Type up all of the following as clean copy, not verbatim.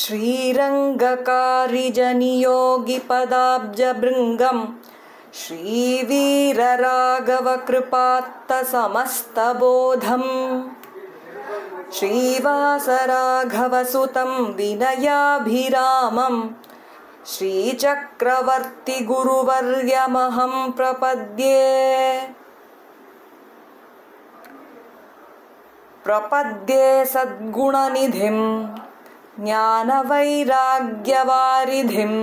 श्रीरङ्गकारिजनियोगिपदाब्जभृङ्गं श्रीवीरराघवकृपात्तसमस्तबोधं श्रीवासराघवसुतं विनयाभिरामं श्रीचक्रवर्तिगुरुवर्यमहं प्रपद्ये सद्गुणनिधिं ज्ञानवैराग्यवारिधिं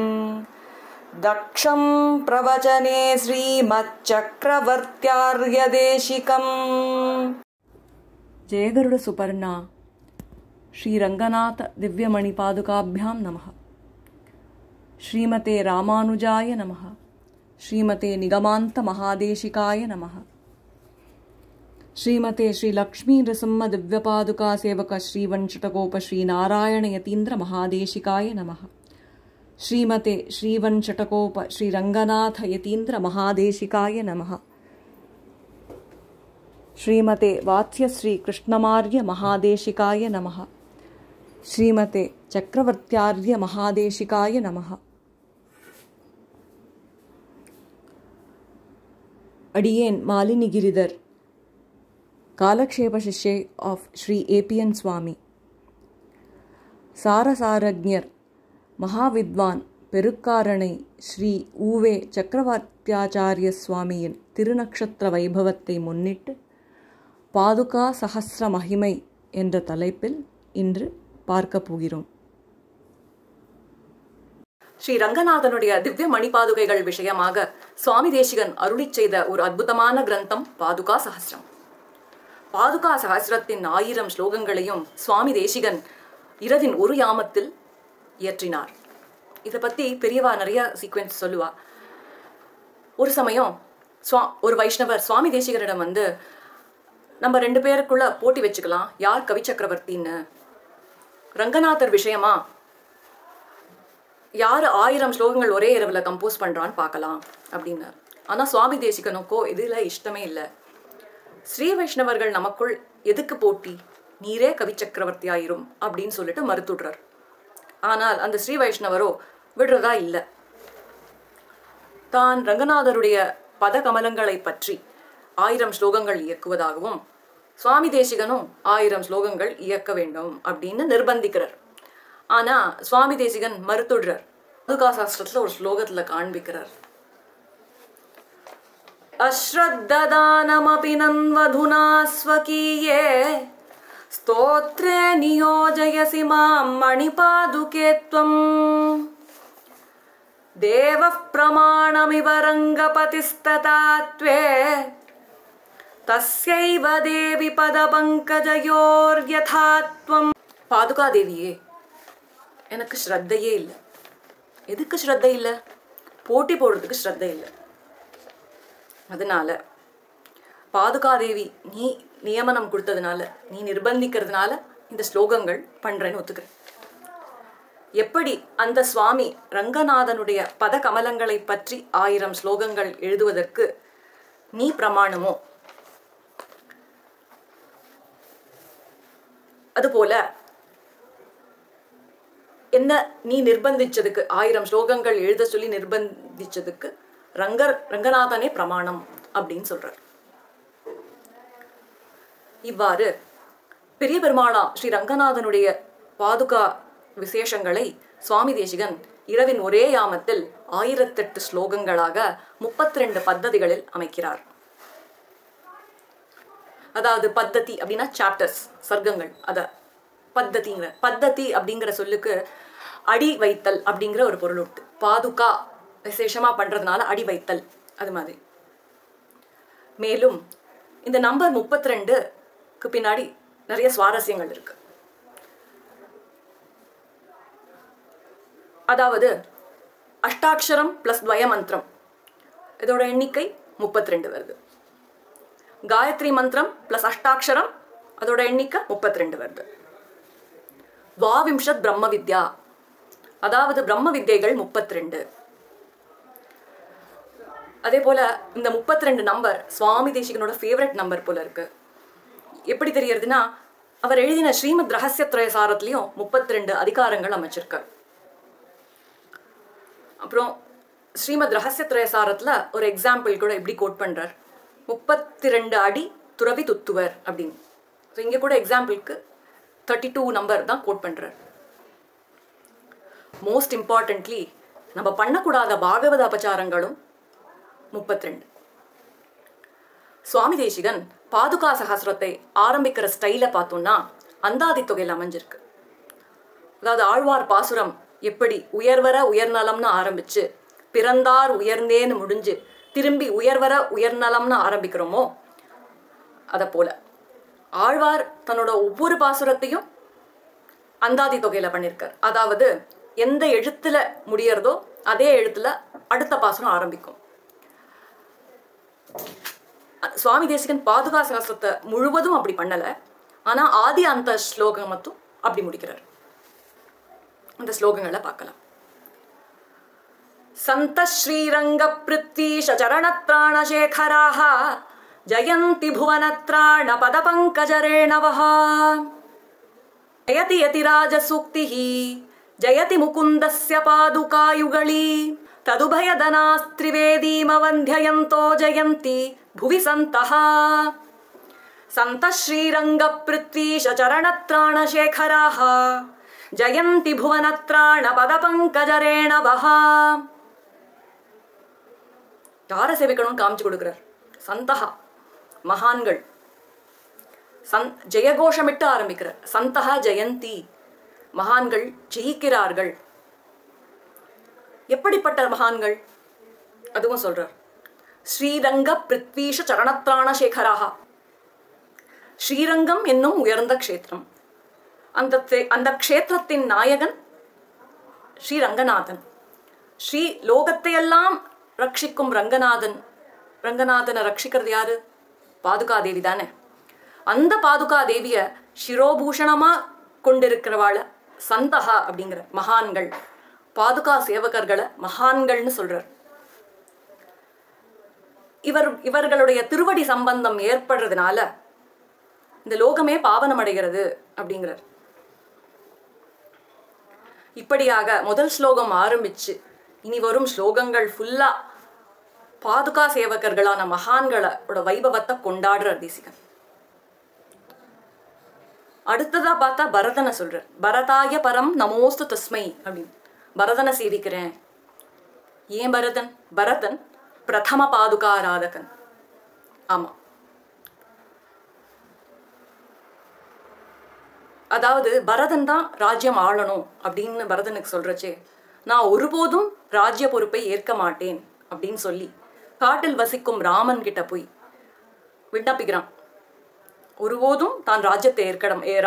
दक्षं प्रवचने श्रीमच्चक्रवर्त्यार्यदेशिकम्। जय गरुड़ सुपर्णा श्री रंगनाथ दिव्यमणिपादुकाभ्यां नमः। श्रीमते रामानुजाय नमः। श्रीमते निगमान्त महादेशिकाय नमः। श्रीमते श्री लक्ष्मी नृसिंह दिव्यपादुका सेवक श्रीवंशटकोप श्रीनारायण यतीन्द्र महादेशिकाय नमः। श्रीमते श्रीवंशटकोप श्रीरंगनाथ यतीन्द्र महादेशिकाय नमः। श्रीमते वात्स्य श्री कृष्णमार्य महादेशिकाय नमः। श्रीमते चक्रवर्त्यार्य महादेशिकाय नमः। अडियेन मालिनी गिरिधर कालक्षेप शिष्ये ऑफ श्री एपीएन स्वामी सारसारज्ञर महाविद्वान पेरुक्कारणै श्री ஊவே சக்கரவர்த்தியாச்சாரிய சுவாமியின் திருநக்ஷத்திர வைபவத்தை முன்னிட்டு பாதுகா சஹஸ்ர மகிமை என்ற தலைப்பில் இன்று பார்க்க போகிறோம். ஸ்ரீ ரங்கநாதனுடைய திவ்ய மணிபாதுகைகள் விஷயமாக சுவாமி தேசிகன் அருளிச் செய்த ஒரு அற்புதமான கிரந்தம் பாதுகா சஹஸ்ரம். பாதுகா சஹஸ்ரத்தின் 1000 ஸ்லோகங்களையும் சுவாமி தேசிகன் இரவின் ஒரு யாமத்தில் இயற்றினார். இதை பற்றி பெரியவா நிறைய சீக்வென்ஸ் சொல்லுவா. ஒரு சமயம் ஒரு வைஷ்ணவர் சுவாமி தேசிகரிடம் வந்து, நம்ம 2 பேருக்குள்ள போட்டி வச்சுக்கலாம், யார் கவி சக்கரவர்த்தின்னு, ரங்கநாதர் விஷயமா யார் 1000 ஸ்லோகங்கள் ஒரே இரவில் கம்போஸ் பண்ணுறான்னு பார்க்கலாம் அப்படின்னார். ஆனால் சுவாமி தேசிகனுக்கோ இதில் இஷ்டமே இல்லை. ஸ்ரீ வைஷ்ணவர்கள் நமக்குள் எதுக்கு போட்டி, நீரே கவி சக்கரவர்த்தி ஆயிரும் அப்படின்னு சொல்லிட்டு மறுத்துடுறார். ஆனால் அந்த ஸ்ரீ வைஷ்ணவரோ விடுறதா இல்லை. தான் ரங்கநாதருடைய பத கமலங்களை பற்றி 1000 ஸ்லோகங்கள் இயக்குவதாகவும் சுவாமி தேசிகனும் 1000 ஸ்லோகங்கள் இயக்க வேண்டும் அப்படின்னு நிர்பந்திக்கிறார். ஆனால் சுவாமி தேசிகன் மறுத்துடுறார். பாதுகா சாஸ்திரத்தில் ஒரு ஸ்லோகத்தில் காண்பிக்கிறார். அஸ்ரத்ததானமபி நன்வதுனா ஸ்வகீயே ஸ்தோத்ரே நியோஜயசி மாம் மணிபாதுகே த்வம் தேவப் பிரமாணமிவ ரங்கபதிஸ்ததா த்வே தஸ்யைவ தேவி பதபங்கஜயோர்யதா த்வம். பாதுகா தேவியே, எனக்கு ஸ்ரத்தையே இல்லை. எதுக்கு ஸ்ரத்தை இல்லை? போட்டி போடுறதுக்கு ஸ்ரத்தை இல்லை. அதனால பாதுகாதேவி நீ நியமனம் கொடுத்ததுனால, நீ நிர்பந்திக்கிறதுனால இந்த ஸ்லோகங்கள் பண்றேன்னு ஒத்துக்கிறேன். எப்படி அந்த சுவாமி ரங்கநாதனுடைய பத கமலங்களை பற்றி 1000 ஸ்லோகங்கள் எழுதுவதற்கு நீ பிரமாணமோ, அதுபோல என்ன நீ நிர்பந்திச்சதுக்கு, 1000 ஸ்லோகங்கள் எழுத சொல்லி நிர்பந்திச்சதுக்கு ரங்கநாதனே பிரமாணம் அப்படின்னு சொல்றார். இவ்வாறு பெரிய பெருமாளா ஸ்ரீ ரங்கநாதனுடைய பாதுகா விசேஷங்களை சுவாமி தேசிகன் இரவின் ஒரே யாமத்தில் 1008 ஸ்லோகங்களாக 32 பத்ததிகளில் அமைக்கிறார். அதாவது பத்ததி அப்படின்னா சாப்டர்ஸ், சர்க்கங்கள். அத பத்ததி அப்படிங்கிற சொல்லுக்கு அடி வைத்தல் அப்படிங்கிற ஒரு பொருள் உண்டு. பாதுகா விசேஷமா பண்றதுனால அடி வைத்தல், அது மாதிரி. மேலும் இந்த நம்பர் 32க்கு பின்னாடி நிறைய சுவாரஸ்யங்கள் இருக்கு. அதாவது அஷ்டாட்சரம் பிளஸ் துவயமந்திரம், இதோட எண்ணிக்கை 32 வருது. காயத்ரி மந்திரம் பிளஸ் அஷ்டாட்சரம், அதோட எண்ணிக்கை 32 வருது. துவாவிம்சத் பிரம்ம வித்யா, அதாவது பிரம்ம வித்யைகள் 32. அதே போல இந்த 32 நம்பர் சுவாமி தேசிகனோட ஃபேவரட் நம்பர் போல இருக்கு. எப்படி தெரியறதுன்னா, அவர் எழுதின ஸ்ரீமத் ரகசியத்ரயசாரத்திலையும் 32 அதிகாரங்கள் அமைச்சிருக்கார். அப்புறம் ஸ்ரீமத் ரகசியத்ரயசாரத்தில் ஒரு எக்ஸாம்பிள் கூட எப்படி கோட் பண்ணுறார், 32 அடி துறவி துத்துவர் அப்படின்னு. ஸோ இங்கே கூட எக்ஸாம்பிளுக்கு 32 நம்பர் தான் கோட் பண்ணுறார். மோஸ்ட் இம்பார்ட்டன்ட்லி நம்ம பண்ணக்கூடாத பாகவத அபச்சாரங்களும் 32. சுவாமி தேசிகன் பாதுகா சகஸ்ரத்தை ஆரம்பிக்கிற ஸ்டைலை பார்த்தோம்னா அந்தாதி தொகையில் அமைஞ்சிருக்கு. அதாவது ஆழ்வார் பாசுரம் எப்படி உயர்வர உயர்நலம்னு ஆரம்பிச்சு பிறந்தார் உயர்ந்தேன்னு முடிஞ்சு திரும்பி உயர்வர உயர்நலம்னு ஆரம்பிக்கிறோமோ அதை போல ஆழ்வார் தன்னோட ஒவ்வொரு பாசுரத்தையும் அந்தாதி தொகையில் பண்ணியிருக்கார். அதாவது எந்த எழுத்துல முடியறதோ அதே எழுத்துல அடுத்த பாசுரம் ஆரம்பிக்கும். சுவாமி தேசிகன் பாதுகா சகஸ்ரத்தை முழுவதும் அப்படி பண்ணல, ஆனா ஆதி அந்த ஸ்லோகம் மட்டும் அப்படி முடிக்கிறார். அந்த ஸ்லோகங்களை பார்க்கலாம். சந்த ஸ்ரீரங்க பிருத்வீஷ சரணத்ராணசேகராஹ ஜயந்தி புவனத்ராண பத பங்கஜரேணவஹ ஜயதி யதிராஜசூக்திஹ ஜயதி முகுந்தஸ்ய பாதுகாயுகளி ததுபயதனாஸ்த்ரிவேதீமவந்தியயந்தோ ஜயந்தி भुवि सन्तः सन्तः श्रीरङ्गपृथ्वीश चरणत्राणशेखराः जयन्ति भुवनत्राणपदपङ्कजरेणवः. யாரை சேவிக்கணும்னு காமிச்சு கொடுக்குறார். சந்தஹா மகான்கள், ஜெயகோஷமிட்டு ஆரம்பிக்கிறார். சந்தஹா ஜெயந்தி, மகான்கள் ஜெயிக்கிறார்கள். எப்படிப்பட்ட மகான்கள் அதுவும் சொல்றார். ஸ்ரீரங்க பிருத்வீஷ சரணத்ராண சேகராக, ஸ்ரீரங்கம் என்னும் உயர்ந்த க்ஷேத்திரம், அந்த க்ஷேத்திரத்தின் நாயகன் ஸ்ரீரங்கநாதன். ஸ்ரீ லோகத்தையெல்லாம் ரட்சிக்கும் ரங்கநாதனை ரட்சிக்கிறது யாரு? பாதுகாதேவி தானே. அந்த பாதுகாதேவிய சிரோபூஷணமா கொண்டிருக்கிறவாள சந்தகா அப்படிங்கிற மகான்கள், பாதுகா சேவகர்களை மகான்கள்னு சொல்றார். இவர்களுடைய திருவடி சம்பந்தம் ஏற்படுறதுனால இந்த லோகமே பாவனம் அடைகிறது அப்படிங்கிறார். இப்படியாக முதல் ஸ்லோகம் ஆரம்பிச்சு இனி வரும் ஸ்லோகங்கள் ஃபுல்லா பாதுகா சேவகர்களான மகான்களோட வைபவத்தை கொண்டாடுறார் தேசிகன். அடுத்ததா பார்த்தா பரதனை சொல்றார். பரதாய பரம் நமோஸ்து தஸ்மை அப்படின்னு பரதனை சேவிக்கிறேன். ஏன் பரதன்? பரதன் பிரதம பாதுகாராதகன். ஆமா, அதாவது பரதன் தான் ராஜ்யம் ஆளணும் அப்படின்னு பரதனுக்கு சொல்றச்சே, நான் ஒருபோதும் ராஜ்ய பொறுப்பை ஏற்க மாட்டேன் அப்படின்னு சொல்லி காட்டில் வசிக்கும் ராமன் கிட்ட போய் விண்ணப்பிக்கிறான். ஒருபோதும் தான்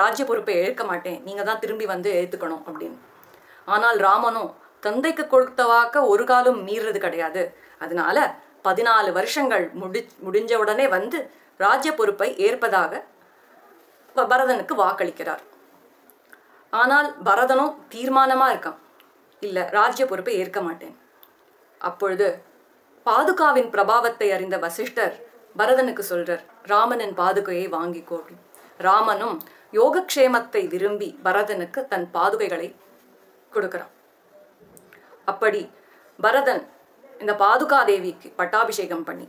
ராஜ்ய பொறுப்பை ஏற்க மாட்டேன், நீங்க தான் திரும்பி வந்து ஏத்துக்கணும் அப்படின்னு. ஆனால் ராமனும் தந்தைக்கு கொடுத்த வாக்க ஒரு காலம் மீறது கிடையாது. அதனால 14 வருஷங்கள் முடிஞ்ச உடனே வந்து ராஜ்ய பொறுப்பை ஏற்பதாக பரதனுக்கு வாக்களிக்கிறார். ஆனால் பரதனும் தீர்மானமா இருக்கான், இல்ல ராஜ்ய பொறுப்பை ஏற்க மாட்டேன். அப்பொழுது பாதுகாவின் பிரபாவத்தை அறிந்த வசிஷ்டர் பரதனுக்கு சொல்றார், ராமனின் பாதுகையை வாங்கிக்கோ அப்படின்னு. ராமனும் யோகக்ஷேமத்தை விரும்பி பரதனுக்கு தன் பாதுகைகளை கொடுக்கிறான். அப்படி பரதன் இந்த பாதுகா தேவிக்கு பட்டாபிஷேகம் பண்ணி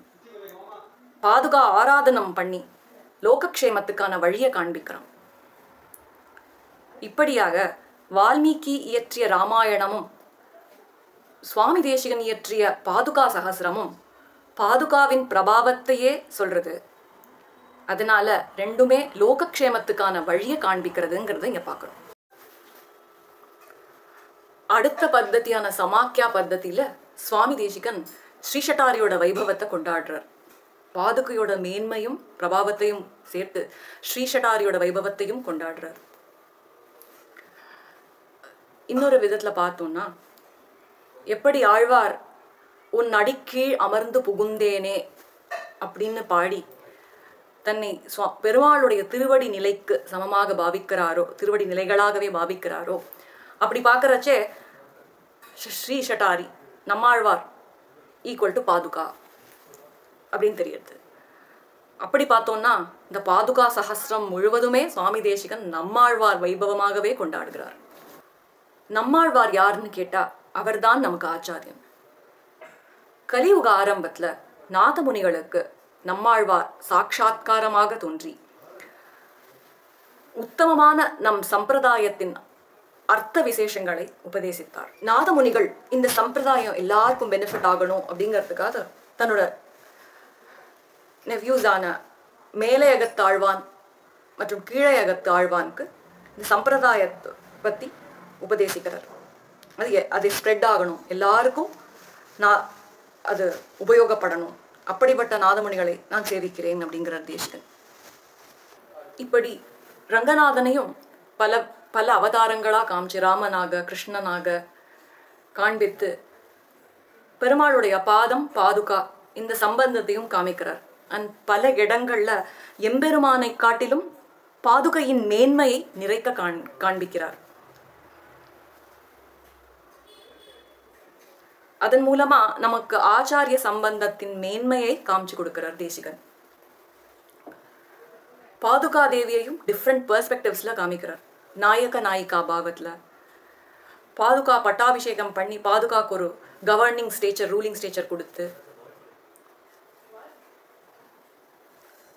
பாதுகா ஆராதனம் பண்ணி லோகக்ஷேமத்துக்கான வழியை காண்பிக்கிறான். இப்படியாக வால்மீகி இயற்றிய ராமாயணமும் சுவாமி தேசிகன் இயற்றிய பாதுகா சகஸ்ரமும் பாதுகாவின் பிரபாவத்தையே சொல்றது. அதனால ரெண்டுமே லோகக்ஷேமத்துக்கான வழியை காண்பிக்கிறதுங்கிறத இங்க பார்க்கிறோம். அடுத்த பத்ததியான சமாக்கியா பத்ததியில சுவாமி தேசிகன் ஸ்ரீஷட்டாரியோட வைபவத்தை கொண்டாடுறார். பாதுகையோட மேன்மையும் பிரபாவத்தையும் சேர்த்து ஸ்ரீஷட்டாரியோட வைபவத்தையும் கொண்டாடுறார். இன்னொரு விதத்துல பார்த்தோம்னா, எப்படி ஆழ்வார் உன் அடிக்கீழ் அமர்ந்து புகுந்தேனே அப்படின்னு பாடி தன்னை பெருமாளுடைய திருவடி நிலைக்கு சமமாக பாவிக்கிறாரோ, திருவடி நிலைகளாகவே பாவிக்கிறாரோ, அப்படி பார்க்கறச்சே ஸ்ரீ ஷட்டாரி நம்மாழ்வார் ஈக்குவல் டு பாதுகா அப்படின்னு தெரியுது. அப்படி பார்த்தோம்னா இந்த பாதுகா சஹஸ்ரம் முழுவதுமே சுவாமி தேசிகன் நம்மாழ்வார் வைபவமாகவே கொண்டாடுகிறார். நம்மாழ்வார் யாருன்னு கேட்டா அவர்தான் நமக்கு ஆச்சாரியன். கலியுக ஆரம்பத்துல நாதமுனிகளுக்கு நம்மாழ்வார் சாட்சாத்காரமாக தோன்றி உத்தமமான நம் சம்பிரதாயத்தின் அர்த்த விசேஷங்களை உபதேசித்தார். நாதமுனிகள் இந்த சம்பிரதாயம் எல்லாருக்கும் பெனிஃபிட் ஆகணும் அப்படிங்கிறதுக்காக தன்னோட நெவ்யூஸான மேலையகத்தாழ்வான் மற்றும் கீழையகத்து ஆழ்வானுக்கு இந்த சம்பிரதாயத்தை பற்றி உபதேசிக்கிறார். அது ஸ்ப்ரெட் ஆகணும், எல்லாருக்கும் நான் அது உபயோகப்படணும், அப்படிப்பட்ட நாதமுனிகளை நான் சேவிக்கிறேன் அப்படிங்கிறார் தேசிகன். இப்படி ரங்கநாதனையும் பல பல அவதாரங்களாக காமிச்சு ராமனாக கிருஷ்ணனாக காண்பித்து பெருமாளுடைய பாதம் பாதுகா இந்த சம்பந்தத்தையும் காமிக்கிறார். அண்ட் பல இடங்கள்ல எம்பெருமானை காட்டிலும் பாதுகையின் மேன்மையை நிறைக்க காண்பிக்கிறார். அதன் மூலமா நமக்கு ஆச்சாரிய சம்பந்தத்தின் மேன்மையை காமிச்சு கொடுக்கிறார் தேசிகன். பாதுகா தேவியையும் டிஃப்ரெண்ட் பெர்ஸ்பெக்டிவ்ஸ்ல காமிக்கிறார். நாயக நாயிகா பாவத்துல பாதுகா பட்டாபிஷேகம் பண்ணி பாதுகாக்கு ஒரு கவர்னிங் ஸ்டேச்சர், ரூலிங் ஸ்டேச்சர் கொடுத்து,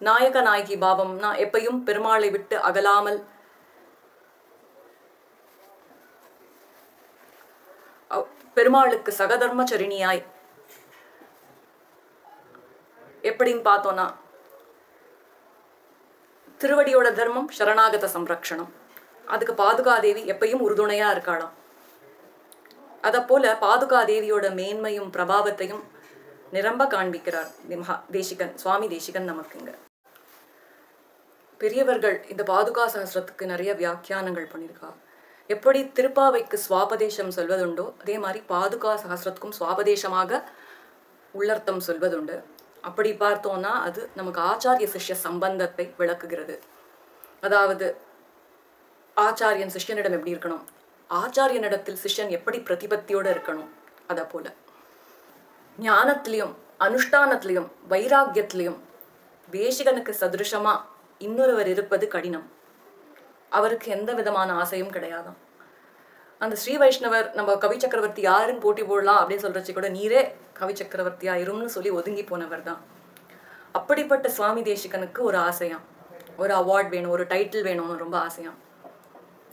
நாயக நாயகி பாவம்னா எப்பையும் பெருமாளை விட்டு அகலாமல் பெருமாளுக்கு சகதர்மச்சரிணியாய் எப்படின்னு பார்த்தோம்னா திருவடியோட தர்மம் சரணாகத சம்ரக்ஷணம், அதுக்கு பாதுகாதேவி எப்பையும் உறுதுணையா இருக்காளாம். அத போல பாதுகாதேவியோட மேன்மையும் பிரபாவத்தையும் நிரம்ப காண்பிக்கிறார் தேசிகன், சுவாமி தேசிகன். நமக்குங்க பெரியவர்கள் இந்த பாதுகா சஹஸ்ரத்துக்கு நிறைய வியாக்கியானங்கள் பண்ணியிருக்கா. எப்படி திருப்பாவைக்கு சுவாபதேசம் சொல்வதுண்டோ அதே மாதிரி பாதுகா சஹஸ்ரத்துக்கும் சுவாபதேசமாக உள்ளர்த்தம் சொல்வதுண்டு. அப்படி பார்த்தோம்னா அது நமக்கு ஆச்சாரிய சிஷ்ய சம்பந்தத்தை விளக்குகிறது. அதாவது ஆச்சாரியன் சிஷ்யனிடம் எப்படி இருக்கணும், ஆச்சாரியனிடத்தில் சிஷ்யன் எப்படி பிரதிபத்தியோடு இருக்கணும், அத போல ஞானத்திலையும் அனுஷ்டானத்திலையும் வைராக்கியத்திலையும் தேசிகனுக்கு சதிருஷமா இன்னொருவர் இருப்பது கடினம். அவருக்கு எந்த விதமான ஆசையும் கிடையாதாம். அந்த ஸ்ரீ வைஷ்ணவர் நம்ம கவி சக்கரவர்த்தி யாருன்னு போட்டி போடலாம் அப்படின்னு சொல்றச்சு கூட நீரே கவி சக்கரவர்த்தியா இரும்னு சொல்லி ஒதுங்கி போனவர் தான். அப்படிப்பட்ட சுவாமி தேசிகனுக்கு ஒரு ஆசையாம், ஒரு அவார்ட் வேணும், ஒரு டைட்டில் வேணும்னு ரொம்ப ஆசையாம்.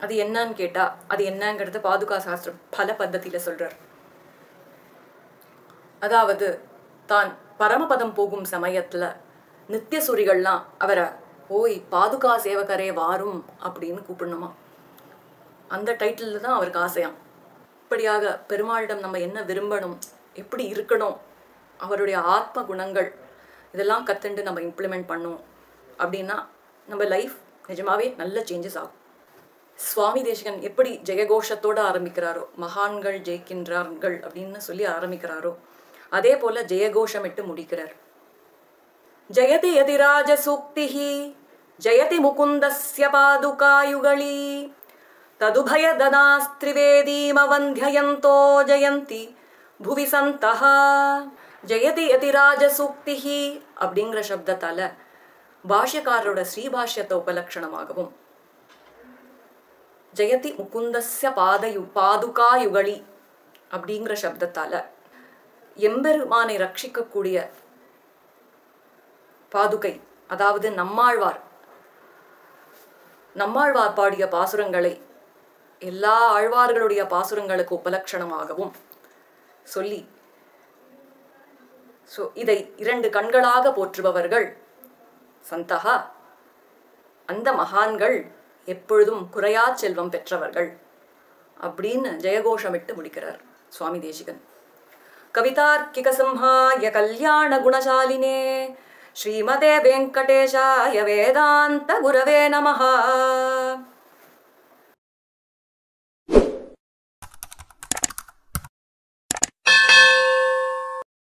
அது என்னன்னு கேட்டா அது என்னங்கிறது பாதுகா சாஸ்திரம் பல பத்தத்தில சொல்றார். அதாவது தான் பரமபதம் போகும் சமயத்துல நித்திய சூரிகள்லாம் அவரை ஓய் பாதுகா சேவகரே வாரும் அப்படின்னு கூப்பிடணுமா. அந்த டைட்டில் தான் அவருக்கு ஆசையாம். இப்படியாக பெருமாளிடம் நம்ம என்ன விரும்பணும், எப்படி இருக்கணும், அவருடைய ஆத்ம குணங்கள் இதெல்லாம் கத்துண்டு நம்ம இம்ப்ளிமெண்ட் பண்ணோம் அப்படின்னா நம்ம லைஃப் நிஜமாவே நல்ல சேஞ்சஸ் ஆகும். சுவாமி தேசிகன் எப்படி ஜெயகோஷத்தோட ஆரம்பிக்கிறாரோ, மகான்கள் ஜெயிக்கின்றார்கள் அப்படின்னு சொல்லி ஆரம்பிக்கிறாரோ அதே போல ஜெயகோஷமிட்டு முடிக்கிறார். ஜெயதி யதிராஜ சூக்திஹி ஜெயதி முகுந்தஸ்ய பாதுகாயுகளி ததுபயதனாஸ்திரிவேதீமவந்தியயந்தோ ஜெயந்தி புவி சந்தஹ. ஜெயதி யதிராஜ சூக்திஹி அப்படிங்கிற சப்தத்தால பாஷ்யக்காரரோட ஸ்ரீபாஷ்யத்தை உபலட்சணமாகவும், ஜெயதி முகுந்தஸ்ய பாதுகாயுகளி அப்படிங்கிற சப்தத்தால எம்பெருமானை ரட்சிக்கக்கூடிய பாதுகை, அதாவது நம்மாழ்வார் பாடிய பாசுரங்களை எல்லா ஆழ்வார்களுடைய பாசுரங்களுக்கு உபலட்சணமாகவும் சொல்லி, இதை இரண்டு கண்களாக போற்றுபவர்கள் சந்தகா, அந்த மகான்கள் எப்பொழுதும் குறையா செல்வம் பெற்றவர்கள் அப்படின்னு ஜெயகோஷமிட்டு முடிக்கிறார் சுவாமி தேசிகன். கவிதார்க்கிக சிம்ஹாய கல்யாண குணசாலினே ஸ்ரீமதே வெங்கடேஷாய வேதாந்த குரவே நமஹ.